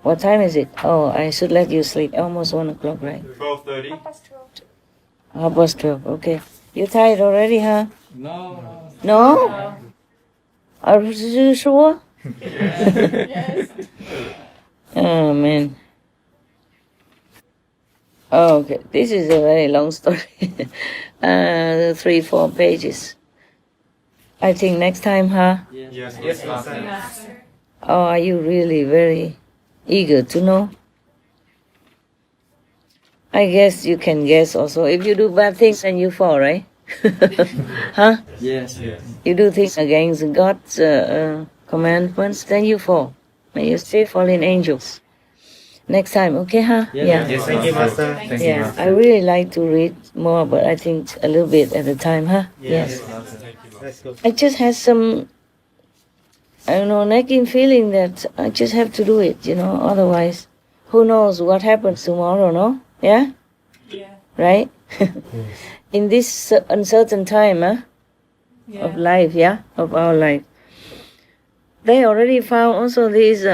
What time is it? Oh, I should let you sleep. Almost 1 o'clock, right? 12:30. 12:30. Okay. You tired already, huh? No. No? Are you sure? Yes. Oh, man. Oh, okay. This is a very long story. 3-4 pages. I think next time, huh? Yes, Master. Oh, are you really very eager to know? I guess you can guess also. If you do bad things, then you fall, right? Huh? Yes. You do things against God's commandments, then you fall. May you stay fallen angels. Next time, okay, huh? Yeah. Yes, thank you, Master. Thank you, Yeah, Master. I really like to read more, but I think a little bit at a time, huh? Yes. Let's go. I just had some, I don't know, nagging feeling that I just have to do it, otherwise, who knows what happens tomorrow, no? Yeah? Yeah. Right? In this uncertain time, of life, yeah? Of our life. They already found also this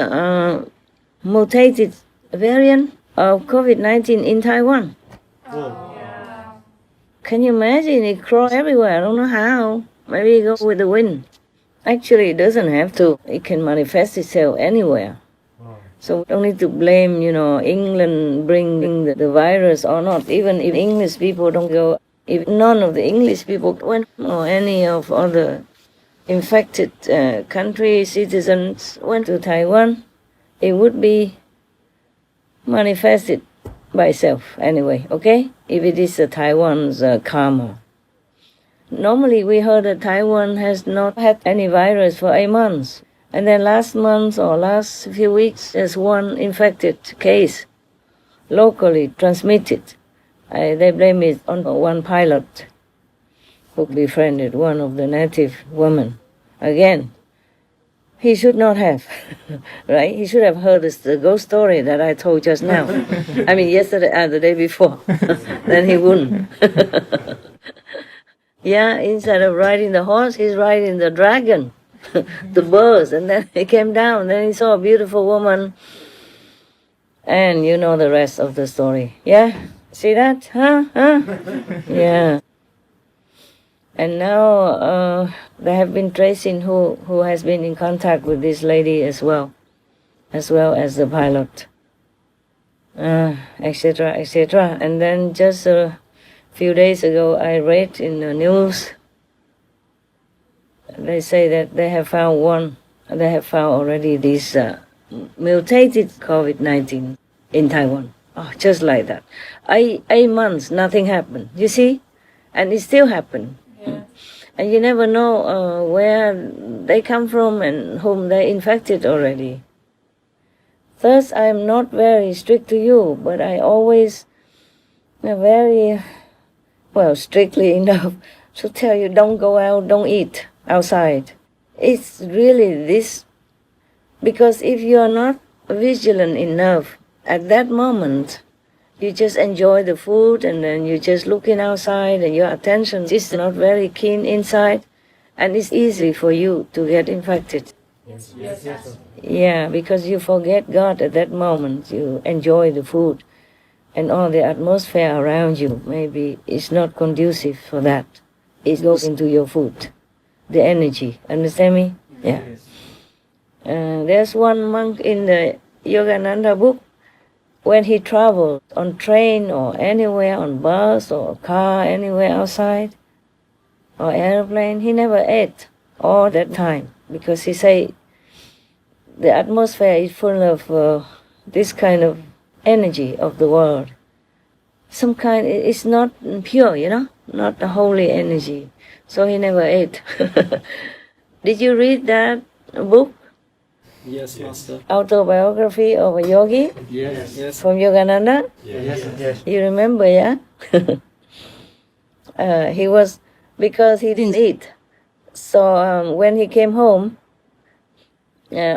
mutated variant of COVID-19 in Taiwan. Can you imagine? It crawls everywhere. I don't know how. Maybe it goes with the wind. Actually, it doesn't have to. It can manifest itself anywhere. So we don't need to blame, England bringing the virus or not. Even if English people don't go, if none of the English people went, or any of other infected country citizens went to Taiwan, it would be manifested by itself anyway, okay? If it is Taiwan's karma. Normally we heard that Taiwan has not had any virus for 8 months. And then last month or last few weeks, there's one infected case, locally transmitted. They blame it on one pilot who befriended one of the native women. Again, he should not have, right? He should have heard the ghost story that I told just now. I mean, yesterday and the day before. Then he wouldn't. Yeah, instead of riding the horse, he's riding the dragon. The birds, and then he came down, then he saw a beautiful woman, and you know the rest of the story. Yeah? See that? Huh? Yeah. And now they have been tracing who has been in contact with this lady as well as the pilot, etc., etc. And then just a few days ago, I read in the news, they say that they have found already this mutated COVID-19 in Taiwan. Oh, just like that. 8 months, nothing happened. You see? And it still happened. Yeah. And you never know where they come from and whom they infected already. Thus, I am not very strict to you, but I always very, strictly enough to tell you don't go out, don't eat outside. It's really this, because if you are not vigilant enough at that moment, you just enjoy the food and then you're just looking outside and your attention is not very keen inside, and it's easy for you to get infected. Yes. Yeah, because you forget God at that moment. You enjoy the food and all the atmosphere around you. Maybe it's not conducive for that. It goes into your food. The energy, understand me? Yeah. There's one monk in the Yogananda book. When he traveled on train or anywhere, on bus or car, anywhere outside, or airplane, he never ate all that time, because he say the atmosphere is full of this kind of energy of the world. Some kind, it's not pure, not the holy energy. So he never ate. Did you read that book? Yes, Master. Autobiography of a yogi? Yes. From Yogananda? Yes. You remember, yeah? He was, because he didn't eat. So when he came home,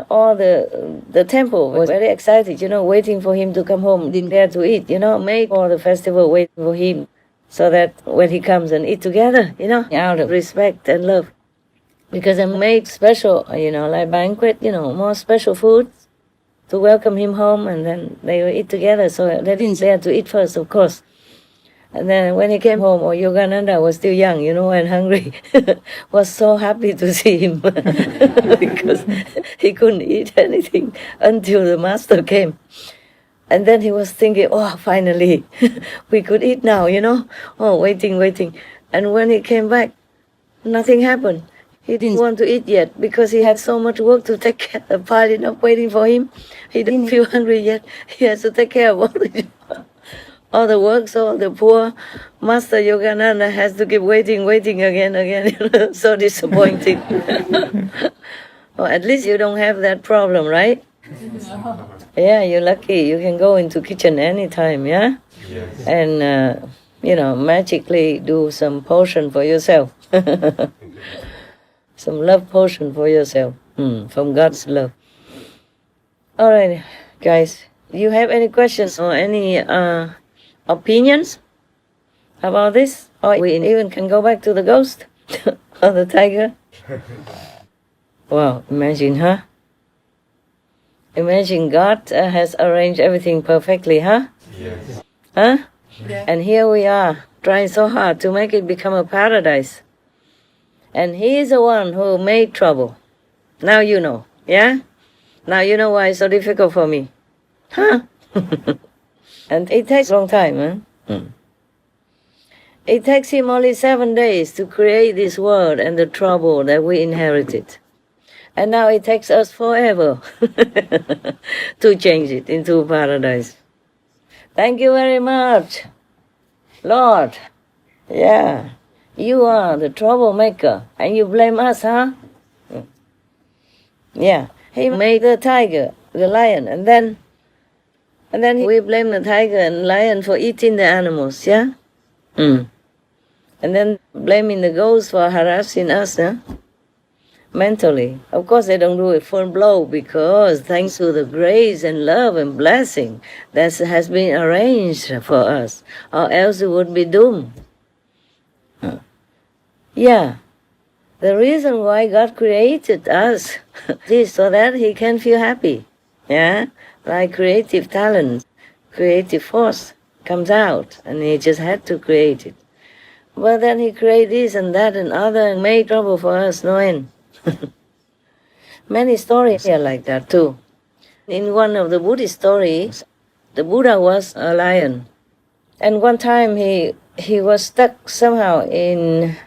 all the temple was very excited, waiting for him to come home, didn't dare to eat, make all the festival wait for him, so that when he comes and eat together, out of respect and love. Because they make special, like banquet, more special food to welcome him home, and then they will eat together. So they didn't dare to eat first, of course. And then when he came home, Yogananda was still young, and hungry, was so happy to see him because he couldn't eat anything until the master came. And then he was thinking, oh, finally, we could eat now, Oh, waiting. And when he came back, nothing happened. He didn't want to eat yet because he had so much work to take care of the party not waiting for him. He didn't feel hungry yet. He has to take care of all the work, so the poor Master Yogananda has to keep waiting again. So disappointing. Well, at least you don't have that problem, right? No. Yeah, you're lucky. You can go into kitchen anytime, yeah? Yes. And, magically do some potion for yourself. Some love potion for yourself from God's love. All right, guys. Do you have any questions or any opinions about this? Or we even can go back to the ghost or the tiger. Wow, imagine, huh? Imagine God has arranged everything perfectly, huh? Yes. Huh? Yeah. And here we are, trying so hard to make it become a paradise. And He is the one who made trouble. Now you know, yeah? Now you know why it's so difficult for me. Huh? And it takes a long time, huh? It takes Him only 7 days to create this world and the trouble that we inherited. And now it takes us forever to change it into paradise. Thank you very much, Lord. Yeah, you are the troublemaker, and you blame us, huh? Yeah, He made the tiger, the lion, and then we blame the tiger and lion for eating the animals, yeah? And then blaming the ghost for harassing us, huh? Mentally. Of course, they don't do it full blow because thanks to the grace and love and blessing that has been arranged for us, or else we would be doomed. Yeah. The reason why God created us is so that He can feel happy. Yeah? Like creative talent, creative force comes out, and He just had to create it. But then He created this and that and other and made trouble for us, no end. Many stories are like that too. In one of the Buddhist stories, the Buddha was a lion. And one time he was stuck somehow in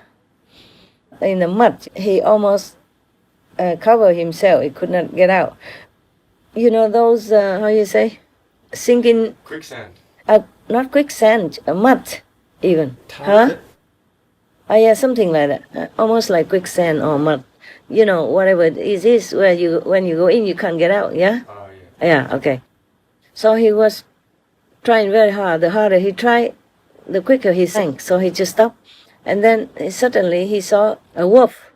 the mud. He almost covered himself. He could not get out. You know those, how you say, sinking... Quicksand. Not quicksand, mud even. Huh? Oh yeah, something like that. Almost like quicksand or mud. You know, whatever it is where when you go in, you can't get out, yeah? Oh, yeah. Yeah, okay. So he was trying very hard. The harder he tried, the quicker he sank. So he just stopped. And then suddenly he saw a wolf.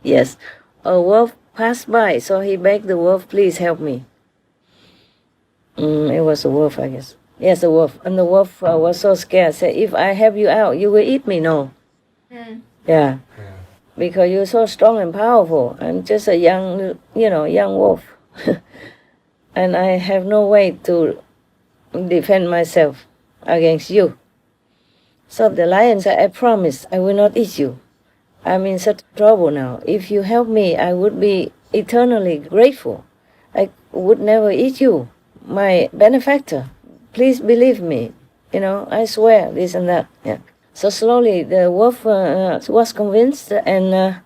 Yes, a wolf passed by. So he begged the wolf, please help me. It was a wolf, I guess. Yes, a wolf. And the wolf was so scared. Said, if I help you out, you will eat me, no? Yeah. Because you're so strong and powerful. I'm just a young wolf. And I have no way to defend myself against you. So the lion said, I promise I will not eat you. I'm in such trouble now. If you help me, I would be eternally grateful. I would never eat you, my benefactor. Please believe me. I swear this and that. Yeah. So slowly the wolf was convinced and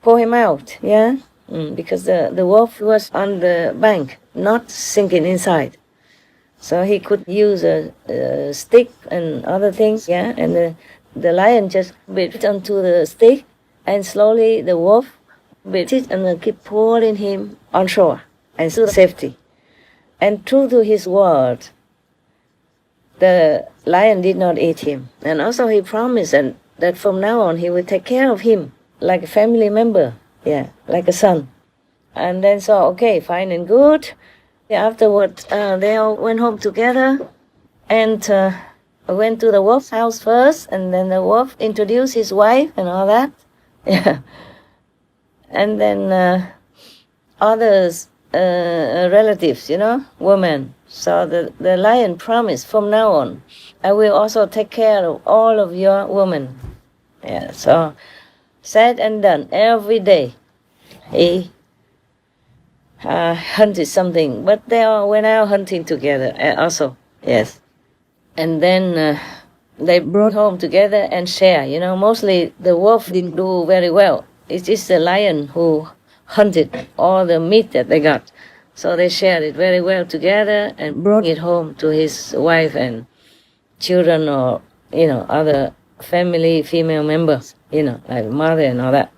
pulled him out, yeah? Because the wolf was on the bank, not sinking inside. So he could use a stick and other things, yeah? And the lion just bit onto the stick, and slowly the wolf bit it and keep pulling him on shore and to safety. And true to his word, the lion did not eat him. And also he promised that from now on he would take care of him like a family member. Yeah, like a son. And then so, okay, fine and good. Afterward, they all went home together and went to the wolf's house first. And then the wolf introduced his wife and all that. Yeah. And then others relatives, women. So the lion promised, from now on, I will also take care of all of your women. Yeah, so said and done. Every day he hunted something, but they all went out hunting together also. Yes. And then they brought home together and share. Mostly the wolf didn't do very well. It's just the lion who hunted all the meat that they got. So they shared it very well together and brought it home to his wife and children, or, other family female members, like mother and all that.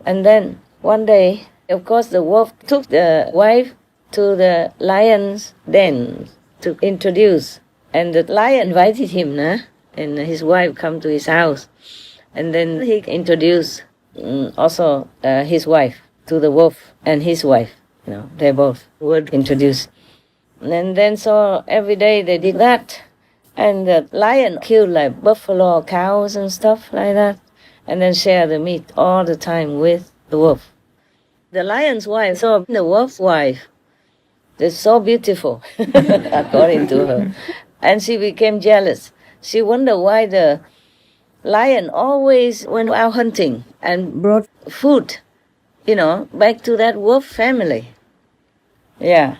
And then one day, of course, the wolf took the wife to the lion's den to introduce. And the lion invited him, and his wife come to his house. And then he introduced also his wife to the wolf and his wife. They both were introduced. And then so every day they did that. And the lion killed like buffalo, cows and stuff like that. And then share the meat all the time with the wolf. The lion's wife saw the wolf's wife. They're so beautiful, according to her. And she became jealous. She wondered why the lion always went out hunting and brought food, back to that wolf family. Yeah.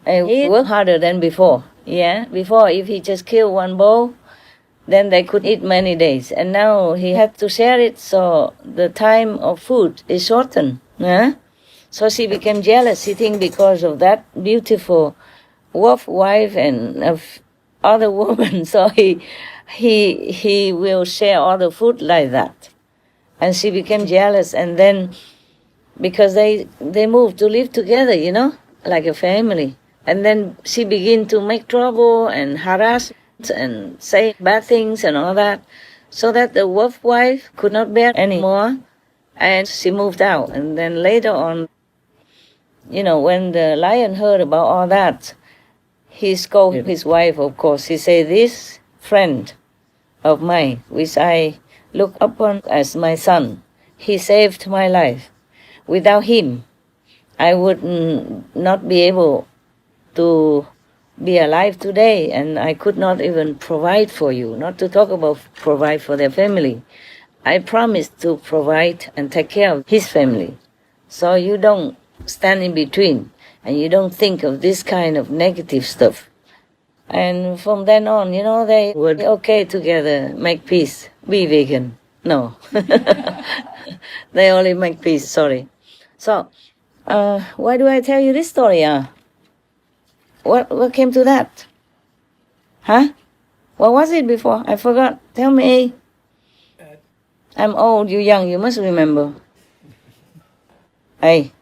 And he worked harder than before. Yeah. Before, if he just killed one bull, then they could eat many days. And now he had to share it, so the time of food is shortened. Yeah? So she became jealous. She think because of that beautiful wolf wife and other woman, so he will share all the food like that. And she became jealous, and then because they moved to live together, like a family. And then she began to make trouble and harass and say bad things and all that, so that the wolf wife could not bear anymore, and she moved out. And then later on, when the lion heard about all that, he scolded his wife, of course. He said, this friend of mine, which I look upon as my son, he saved my life. Without him, I would not be able to be alive today, and I could not even provide for you, not to talk about provide for their family. I promised to provide and take care of his family. So you don't stand in between, and you don't think of this kind of negative stuff. And from then on, they were okay together, make peace, be vegan. No. They only make peace, sorry. So, why do I tell you this story? What came to that? Huh? What was it before? I forgot. Tell me. I'm old, you're young, you must remember. Hey.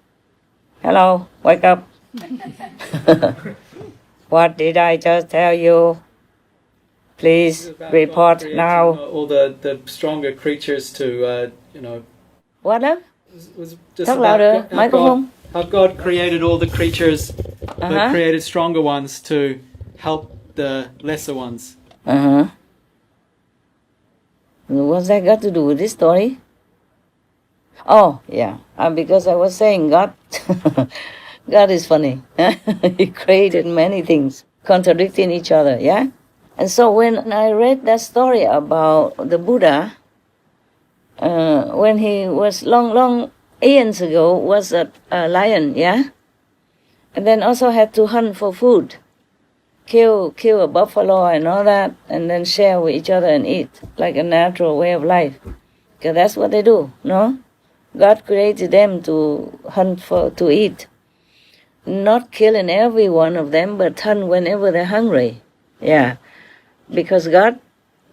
Hello, wake up. What did I just tell you? Please report now. All the stronger creatures to, What up? was just Talk about louder, microphone. How God created all the creatures, but created stronger ones to help the lesser ones. What's that got to do with this story? Oh, yeah. Because I was saying God, God is funny. He created many things contradicting each other, yeah? And so when I read that story about the Buddha, when he was long eons ago, was a lion, yeah? And then also had to hunt for food, kill a buffalo and all that, and then share with each other and eat, like a natural way of life. Because that's what they do, no? God created them to hunt to eat. Not killing every one of them, but hunt whenever they're hungry. Yeah. Because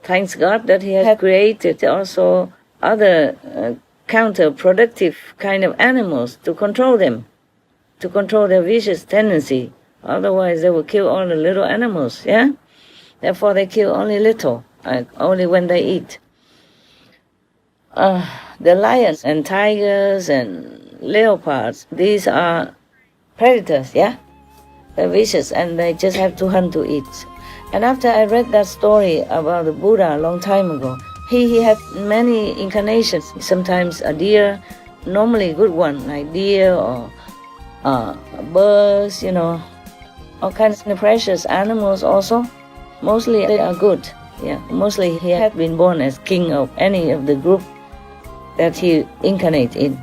thanks God that He has created also other counterproductive kind of animals to control them, to control their vicious tendency. Otherwise, they will kill all the little animals, yeah? Therefore, they kill only little, only when they eat. The lions and tigers and leopards, these are predators, yeah? They're vicious, and they just have to hunt to eat. And after I read that story about the Buddha a long time ago, he had many incarnations. Sometimes a deer, normally a good one, like deer or birds, all kinds of precious animals also. Mostly they are good. Yeah, mostly he had been born as king of any of the group that he incarnate in.